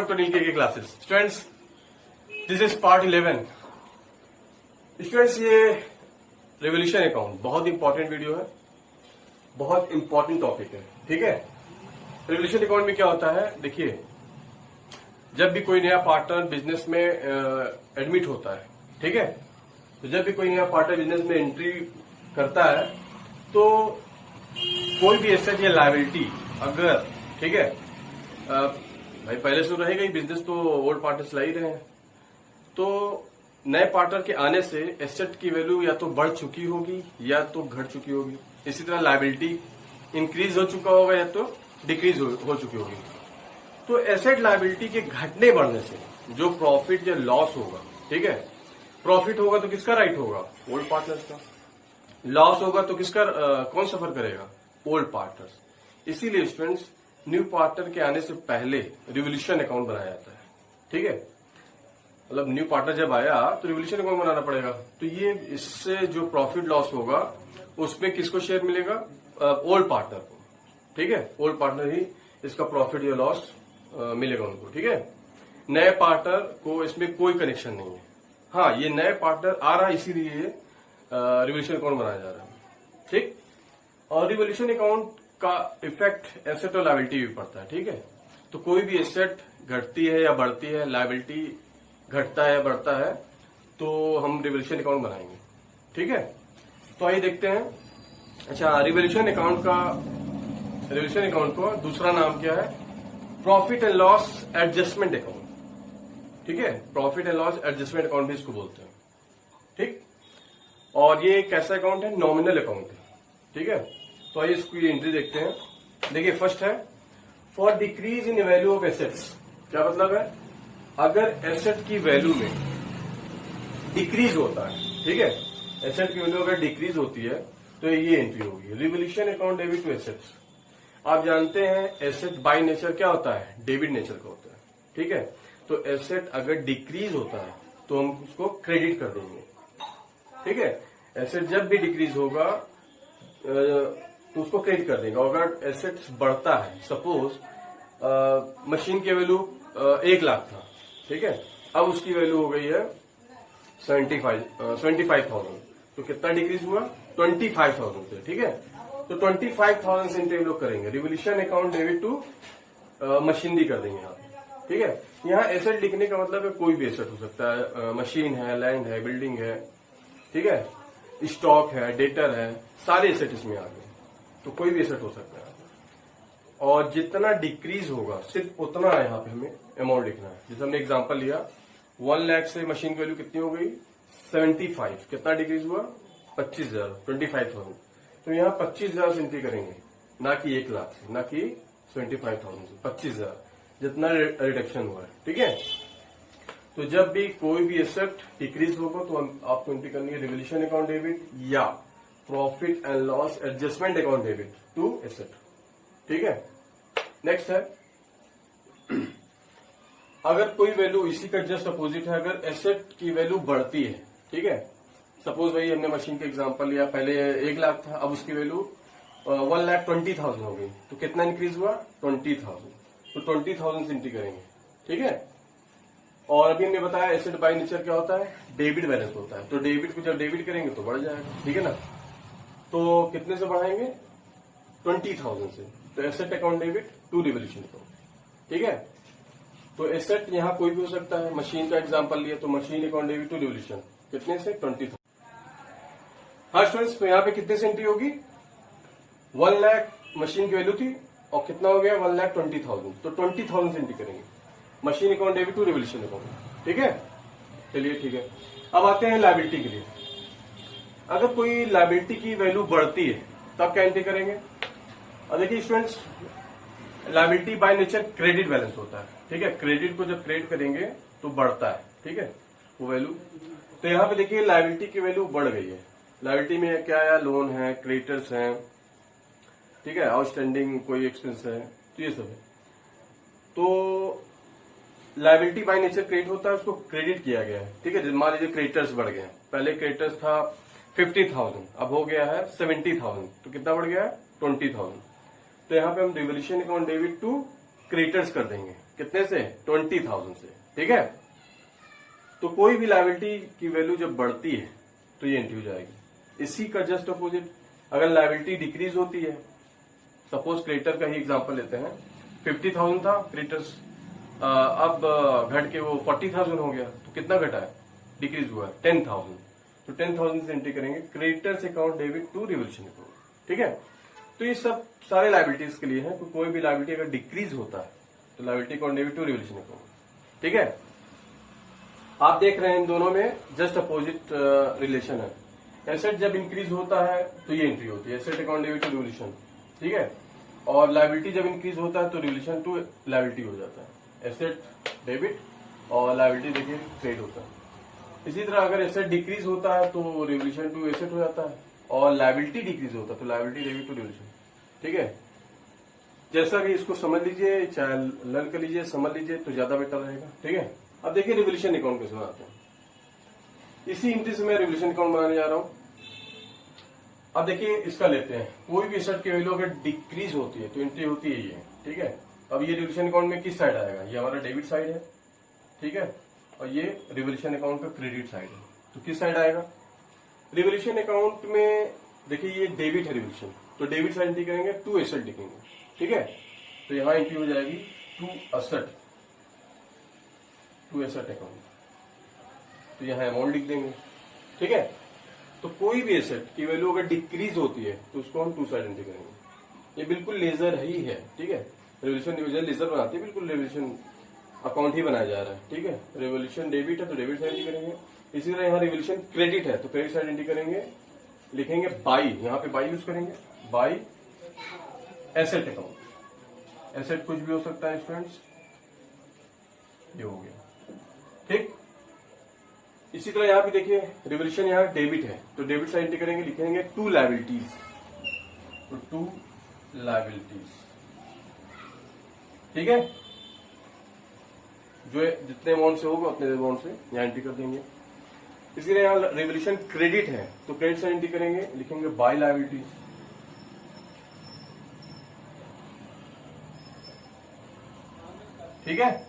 Doctor नीके के classes. Students, this is part 11। Students, ये रेवोल्यूशन अकाउंट बहुत इंपॉर्टेंट वीडियो है, बहुत इंपॉर्टेंट टॉपिक है। ठीक है, रेवोल्यूशन अकाउंट में क्या होता है, देखिए, जब भी कोई नया पार्टनर बिजनेस में एडमिट होता है, ठीक है, तो जब भी कोई नया पार्टनर बिजनेस में एंट्री करता है तो कोई भी एसेट या लायबिलिटी अगर, ठीक है, भाई पहले से तो रहेगा ही, बिजनेस तो ओल्ड पार्टनर चला ही रहे हैं, तो नए पार्टनर के आने से एसेट की वैल्यू या तो बढ़ चुकी होगी या तो घट चुकी होगी। इसी तरह लायबिलिटी इंक्रीज हो चुका होगा या तो डिक्रीज हो चुकी होगी। तो एसेट लायबिलिटी के घटने बढ़ने से जो प्रॉफिट या लॉस होगा, ठीक है, प्रॉफिट होगा तो किसका राइट होगा, ओल्ड पार्टनर्स का। लॉस होगा तो किसका, कौन सफर करेगा, ओल्ड पार्टनर्स। इसीलिए स्टूडेंट्स, न्यू पार्टनर के आने से पहले रिवोल्यूशन अकाउंट बनाया जाता है। ठीक है, मतलब न्यू पार्टनर जब आया तो रिवोल्यूशन अकाउंट बनाना पड़ेगा। तो ये इससे जो प्रॉफिट लॉस होगा उसमें किसको शेयर मिलेगा, ओल्ड पार्टनर को। ठीक है, ओल्ड पार्टनर ही इसका प्रॉफिट या लॉस मिलेगा उनको। ठीक है, नए पार्टनर को इसमें कोई कनेक्शन नहीं है। हाँ, ये नए पार्टनर आ रहा है इसीलिए रिवोल्यूशन अकाउंट बनाया जा रहा है। ठीक, और रिवोल्यूशन अकाउंट का इफेक्ट एसेट और लायबिलिटी भी पड़ता है। ठीक है, तो कोई भी एसेट घटती है या बढ़ती है, लायबिलिटी घटता है या बढ़ता है, तो हम रिवोल्यूशन अकाउंट बनाएंगे। ठीक है, तो आइए देखते हैं। अच्छा, रिवोल्यूशन अकाउंट का दूसरा नाम क्या है, profit and loss adjustment account. ठीक है, profit and loss adjustment account भी इसको बोलते हैं। ठीक, और ये कैसा अकाउंट है, नॉमिनल अकाउंट है। ठीक है, तो आइए इसकी एंट्री देखते हैं। देखिए, फर्स्ट है for decrease in value of assets. क्या मतलब है, अगर एसेट की वैल्यू में डिक्रीज होता है, ठीक है, एसेट की वैल्यू अगर डिक्रीज होती है तो ये एंट्री होगी, revaluation account debit to assets. आप जानते हैं एसेट बाय नेचर क्या होता है, डेबिट नेचर का होता है। ठीक है, तो एसेट अगर डिक्रीज होता है तो हम उसको क्रेडिट कर देंगे। ठीक है, एसेट जब भी डिक्रीज होगा तो उसको क्रेडिट कर देंगे। अगर एसेट बढ़ता है, सपोज मशीन की वैल्यू 1 लाख था, ठीक है, अब उसकी वैल्यू हो गई है 75,000, तो कितना डिक्रीज हुआ, 25,000 से। ठीक है, तो 25,000 से हम लोग करेंगे revaluation account debit to machinery कर देंगे यहाँ। ठीक है, यहाँ एसेट लिखने का मतलब है कोई भी एसेट हो सकता है, मशीन है, लैंड है, बिल्डिंग है, ठीक है, स्टॉक है, डेटर है, सारे एसेट इसमें आ गए, तो कोई भी एसेट हो सकता है। और जितना डिक्रीज होगा सिर्फ उतना यहाँ पे हमें अमाउंट लिखना है। जैसे हमने एग्जांपल लिया, 1 लाख से मशीन की वैल्यू कितनी हो गई, 75, कितना डिक्रीज हुआ, 25,000, 25,000, तो यहाँ 25,000 से एंट्री करेंगे, ना कि 1 लाख से, ना कि 75,000 से, 25,000 जितना रिडक्शन हुआ है। ठीक है, तो जब भी कोई भी एसेट डिक्रीज होगा तो आपको एंट्री करनी है रिवोल्यूशन अकाउंट डेबिट या profit and loss adjustment account debit to asset. ठीक है, नेक्स्ट है, अगर कोई वैल्यू इसी का जस्ट अपोजिट है, अगर एसेट की वैल्यू बढ़ती है, ठीक है, सपोज भाई हमने मशीन का एग्जांपल लिया, पहले 1 लाख था, अब उसकी वैल्यू 1,20,000 हो गई, तो कितना इंक्रीज हुआ, 20,000, तो 20,000 से एंट्री करेंगे। ठीक है, और अभी हमने बताया एसेट बाय नेचर क्या होता है, डेबिट बैलेंस होता है, तो डेबिट को जब डेबिट करेंगे तो बढ़ जाएगा। ठीक है ना, तो कितने से बढ़ाएंगे, 20,000 से, तो asset account debit to revolution account. ठीक है, तो एसेट यहाँ कोई भी हो सकता है, मशीन का एग्जांपल लिया तो machine account debit to revolution, कितने से, 20,000। हाँ स्टूडेंट्स, तो यहाँ पे कितने से एंट्री होगी, 1 लाख मशीन की वैल्यू थी और कितना हो गया, 1,20,000, तो 20,000 से एंट्री करेंगे, machine account debit to revolution account. ठीक है, चलिए ठीक है, अब आते हैं लायबिलिटी के लिए। अगर कोई लायबिलिटी की वैल्यू बढ़ती है तब क्या एंट्री करेंगे। और देखिए students, liability by nature credit balance होता है। ठीक है, क्रेडिट को जब क्रेडिट करेंगे तो बढ़ता है, ठीक है, वो वैल्यू। तो यहाँ पे देखिए लायबिलिटी की वैल्यू बढ़ गई है। लायबिलिटी में क्या है, लोन है, क्रेडिटर्स हैं, ठीक है, आउटस्टैंडिंग कोई एक्सपेंस है, तो ये सब है। तो लायबिलिटी बाय नेचर क्रेडिट होता है, उसको क्रेडिट किया गया है। ठीक है, मान लीजिए क्रेडिटर्स बढ़ गए, पहले क्रेडिटर्स था 50,000, अब हो गया है 70,000, तो कितना बढ़ गया है, 20,000। तो यहाँ पे हम revaluation account debit to creditors कर देंगे, कितने से? 20,000 से। ठीक है, तो कोई भी लायबिलिटी की वैल्यू जब बढ़ती है तो ये एंट्री हो जाएगी। इसी का जस्ट अपोजिट अगर लायबिलिटी डिक्रीज होती है, सपोज क्रेडिटर का ही एग्जांपल लेते हैं, 50,000 था क्रेडिटर्स, अब घट के वो 40,000 हो गया, तो कितना घटा है? डिक्रीज हुआ है 10,000। तो 10,000 से एंट्री करेंगे creditors account debit to revolution account. ठीक है, तो ये सब सारे लायबिलिटीज के लिए है। तो कोई भी लायबिलिटी अगर डिक्रीज होता है तो liability account debit to revolution account. ठीक है, आप देख रहे हैं इन दोनों में जस्ट अपोजिट रिलेशन है। एसेट जब इंक्रीज होता है तो ये एंट्री होती है, asset account debit to revolution. ठीक है, और लायबिलिटी जब इंक्रीज होता है तो रिवोल्यूशन टू लायबिलिटी हो जाता है। एसेट डेबिट और लायबिलिटी देखिए क्रेडिट होता है। इसी तरह अगर एसेट डिक्रीज होता है तो रिवोल्यूशन टू एसेट हो जाता है, और लायबिलिटी डिक्रीज होता है तो लायबिलिटी डेबिट टू रिवोल्यूशन। ठीक है, जैसा भी इसको समझ लीजिए, चाहे लर्न कर लीजिए, समझ लीजिए तो ज्यादा बेटर रहेगा। ठीक है, अब देखिए रिवोल्यूशन अकाउंट कैसे बनाते हैं। इसी एंट्री से मैं रिवोल्यूशन अकाउंट बनाने जा रहा हूं। अब देखिए इसका लेते हैं, कोई भी एसेट की वैल्यू अगर डिक्रीज होती है तो एंट्री होती है ये। ठीक है, अब ये रिवोल्यूशन अकाउंट में किस साइड आएगा? ये हमारा डेबिट साइड है। ठीक है, और ये रिवोल्यूशन अकाउंट का क्रेडिट साइड है, तो किस साइड आएगा? रिवोल्यूशन अकाउंट में देखिए ये डेबिट है रिवोल्यूशन, तो डेबिट साइड एंट्री करेंगे, टू एसेट लिखेंगे। ठीक है, तो यहां एंट्री हो जाएगी टू एसेट अकाउंट, तो यहां अमाउंट लिख देंगे। ठीक है, तो कोई भी एसेट की वैल्यू अगर डिक्रीज होती है तो उसको हम टू साइड एंट्री करेंगे। ये बिल्कुल लेजर ही है। ठीक है, रिवोल्यूशन डिविजन लेजर बनाती है, बिल्कुल रिवोल्यूशन अकाउंट ही बनाया जा रहा है। ठीक है, रिवोल्यूशन डेबिट है तो डेबिट साइड एंट्री करेंगे। इसी तरह यहाँ रिवोल्यूशन क्रेडिट है तो क्रेडिट साइड एंट्री करेंगे, लिखेंगे बाई, यहाँ पे बाई यूज करेंगे, बाई एसेट अकाउंट। एसेट कुछ भी हो सकता है स्टूडेंट्स, ये हो गया। ठीक, इसी तरह यहाँ पे देखिए रिवोल्यूशन यहाँ डेबिट है तो डेबिट साइड एंट्री करेंगे, लिखेंगे टू लायबिलिटीज, तो टू लायबिलिटीज। ठीक है, जो जितने अमाउंट से होगा उतने अमाउंट से यहाँ एंट्री कर देंगे। इसी तरह यहाँ रिवोल्यूशन क्रेडिट है तो क्रेडिट साइड एंट्री करेंगे, लिखेंगे बाय लायबिलिटीज। ठीक है,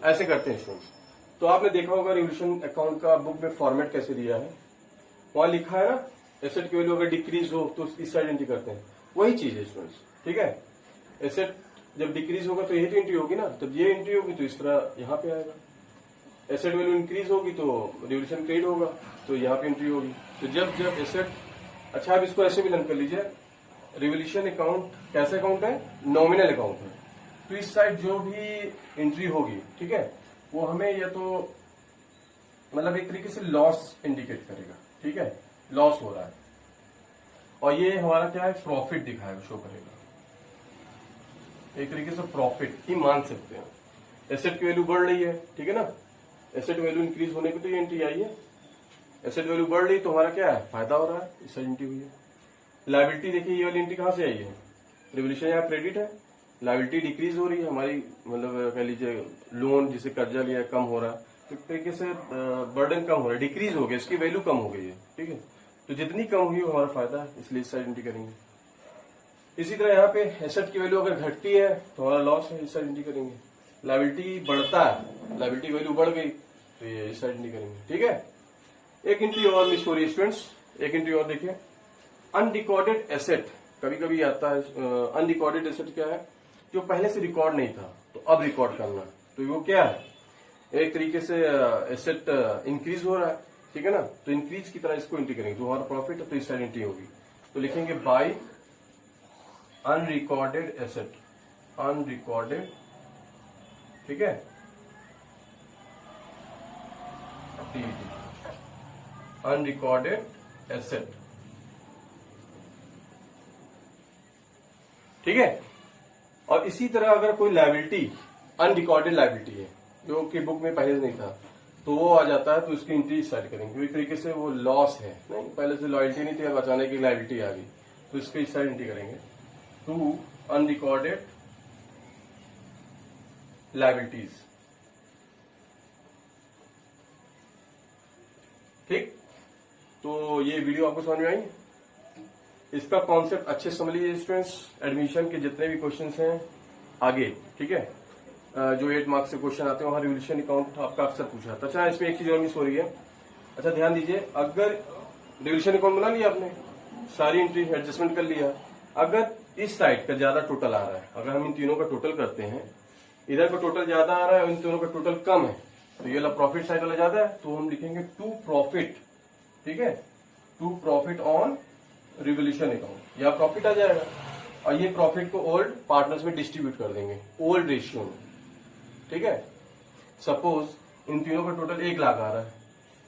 ऐसे करते हैं स्टूडेंट्स। तो आपने देखा होगा रिवोल्यूशन अकाउंट का बुक में फॉर्मेट कैसे दिया है, वहां लिखा है ना एसेट की वैल्यू अगर डिक्रीज हो तो इस साइड एंट्री करते हैं, वही चीज है स्टूडेंट्स। ठीक है, एसेट जब डिक्रीज होगा तो यही तो एंट्री होगी ना, तब ये एंट्री होगी तो इस तरह यहाँ पे आएगा। एसेट वैल्यू इंक्रीज होगी तो रिवोल्यूशन क्रेडिट होगा तो यहाँ पे एंट्री होगी। तो जब जब एसेट, अच्छा आप इसको ऐसे भी लर्न कर लीजिए, रिवोल्यूशन अकाउंट कैसा अकाउंट है? नॉमिनल अकाउंट है। तो इस साइड जो भी एंट्री होगी, ठीक है, वो हमें या तो मतलब एक तरीके से लॉस इंडिकेट करेगा। ठीक है, लॉस हो रहा है, और ये हमारा क्या है? प्रॉफिट दिखाएगा, शो करेगा। एक तरीके से प्रॉफिट ही मान सकते हैं। एसेट की वैल्यू बढ़ रही है, ठीक है ना, एसेट वैल्यू इंक्रीज होने की तो ये एंट्री आई है। एसेट वैल्यू बढ़ रही तो हमारा क्या है? फायदा हो रहा है, इससे एंट्री हुई है। लायबिलिटी देखिए, ये वाली एंट्री कहां से आई है? रिवोल्यूशन यहाँ क्रेडिट है, लायबिलिटी डिक्रीज हो रही है हमारी, मतलब कह लीजिए लोन जिसे कर्जा लिया है कम हो रहा है, तो एक तरीके से बर्डन कम हो रहा है, डिक्रीज हो गया, इसकी वैल्यू कम हो गई है। ठीक है, तो जितनी कम हुई वो हमारा फायदा है, इसलिए इस साइड एंट्री करेंगे। इसी तरह यहाँ पे एसेट की वैल्यू अगर घटती है तो हमारा लॉस है, इस साइड एंट्री करेंगे। लायबिलिटी बढ़ता है, लायबिलिटी वैल्यू बढ़ गई तो ये इस साइड एंट्री करेंगे। ठीक है, एक एंट्री और मिस हो रही है स्टूडेंट्स, एक एंट्री और देखिए, अनरिकॉर्डेड एसेट। कभी कभी आता है अनरिकॉर्डेड एसेट क्या है? जो पहले से रिकॉर्ड नहीं था तो अब रिकॉर्ड करना, तो वो क्या है? एक तरीके से एसेट इंक्रीज हो रहा है, ठीक है ना, तो इंक्रीज की तरह इसको एंट्री करेंगे, जो हमारा प्रॉफिट है तो इस साइड एंट्री होगी, तो लिखेंगे बाय अनरिकॉर्डेड एसेट, अनरिकॉर्डेड, ठीक है, अनरिकॉर्डेड एसेट। ठीक है, और इसी तरह अगर कोई लायबिलिटी अनरिकॉर्डेड लायबिलिटी है जो कि बुक में पहले से नहीं था तो वो आ जाता है, तो इसकी एंट्री साइड करेंगे, एक तरीके से वो लॉस है, नहीं पहले से लॉयल्टी नहीं थी, अब अचानक की लायबिलिटी आ गई तो इसके इस साइड एंट्री करेंगे, टू अनरिकॉर्डेड लायबिलिटीज। ठीक, तो ये वीडियो आपको समझ में आई? इसका कॉन्सेप्ट अच्छे समझ लीजिए स्टूडेंट्स, एडमिशन के जितने भी क्वेश्चंस हैं आगे, ठीक है, जो 8 मार्क्स से क्वेश्चन आते हैं वहां रिवोल्यूशन अकाउंट आपका अक्सर पूछा जाता है। अच्छा, इसमें एक चीज और मिस हो रही है। अच्छा, ध्यान दीजिए, अगर रिवोल्यूशन अकाउंट बना लिया आपने, सारी एंट्री एडजस्टमेंट कर लिया, अगर इस साइड का ज्यादा टोटल आ रहा है, अगर हम इन तीनों का टोटल करते हैं, इधर का टोटल ज्यादा आ रहा है और इन तीनों का टोटल कम है, तो ये वाला प्रॉफिट साइड वाला ज्यादा है, तो हम लिखेंगे टू प्रॉफिट। ठीक है, to profit on revaluation account, या प्रॉफिट आ जाएगा। और ये प्रॉफिट को ओल्ड पार्टनर्स में डिस्ट्रीब्यूट कर देंगे ओल्ड रेशियो में। ठीक है, सपोज इन तीनों का टोटल 1 लाख आ रहा है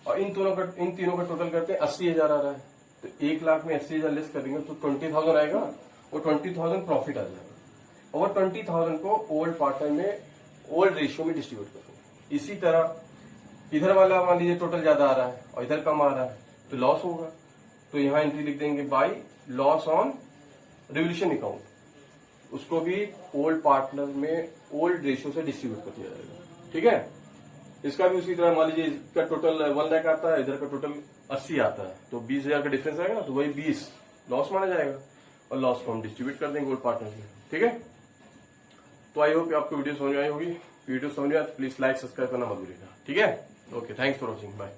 और इन तीनों का टोटल करते हैं 80,000 आ रहा है, तो 1 लाख में 80,000 लेस करेंगे तो 20,000 आएगा और 20,000 प्रॉफिट आ जाएगा, और 20,000 को ओल्ड पार्टनर में ओल्ड रेशियो में डिस्ट्रीब्यूट करेंगे। इसी तरह इधर वाला मान लीजिए टोटल ज्यादा आ रहा है और इधर कम आ रहा है, तो लॉस होगा, तो यहां एंट्री लिख देंगे by loss on revaluation account, उसको भी ओल्ड पार्टनर में ओल्ड रेशियो से डिस्ट्रीब्यूट कर दिया जाएगा। ठीक है, इसका भी उसी तरह मान लीजिए इसका टोटल 1 लाख आता है, इधर का टोटल 80 आता है, तो 20,000 का डिफरेंस आएगा ना, तो वही 20 लॉस माना जाएगा और लॉस को हम डिस्ट्रीब्यूट कर देंगे ओल्ड पार्टनर में। ठीक है, तो आई होप आपको वीडियो समझ आई होगी। वीडियो समझ आए तो प्लीज लाइक सब्सक्राइब करना मत भूलिएगा। ठीक है, okay, thanks for watching, bye.